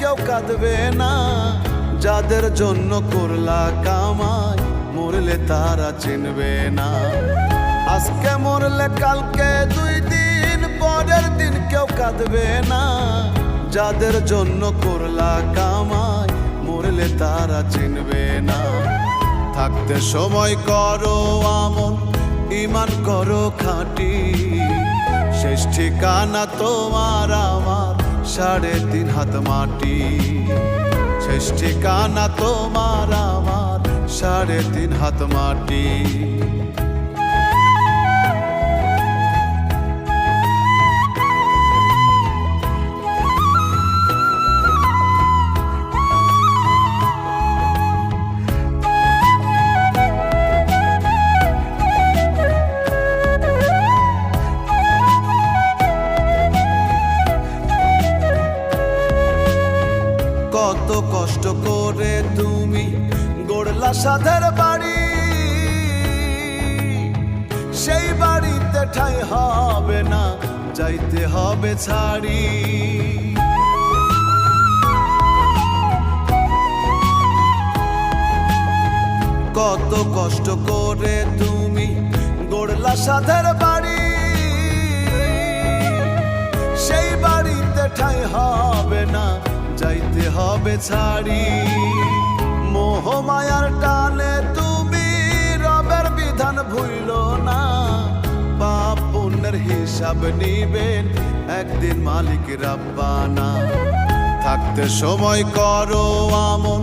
কেউ কাঁদবে না। যাদের জন্য করলা কামাই, মরলে তারা চিনবে না। আজকে মরলে কালকে 2 দিন, পরের দিন কেউ কাঁদবে না। যাদের জন্য করলা কামাই, মরলে তারা চিনবে না। থাকতে সময় করো আমল, ঈমান করো খাঁটি। শেষ ঠিকানা তোমার আমার 3.5 হাত মাটি। শেষ ঠিকানা তোমার আমার 3.5 হাত মাটি। কত কষ্ট করে তুমি গড়লা সাধের বাড়ি, সেই বাড়িতে ঠাঁই হবে না, যাইতে হবে ছাড়ি। কত কষ্ট করে তুমি গড়লা সাধের বাড়ি, সেই বাড়িতে ঠাঁই হবে না, যাইতে হবে ছাড়ি। মোহ মায়ার টানে তুমি রবের বিধান ভুইলো না। পাপ পুণ্যের হিসাব নিবেন একদিন মালিক রাব্বানা। থাকতে সময় করো আমল,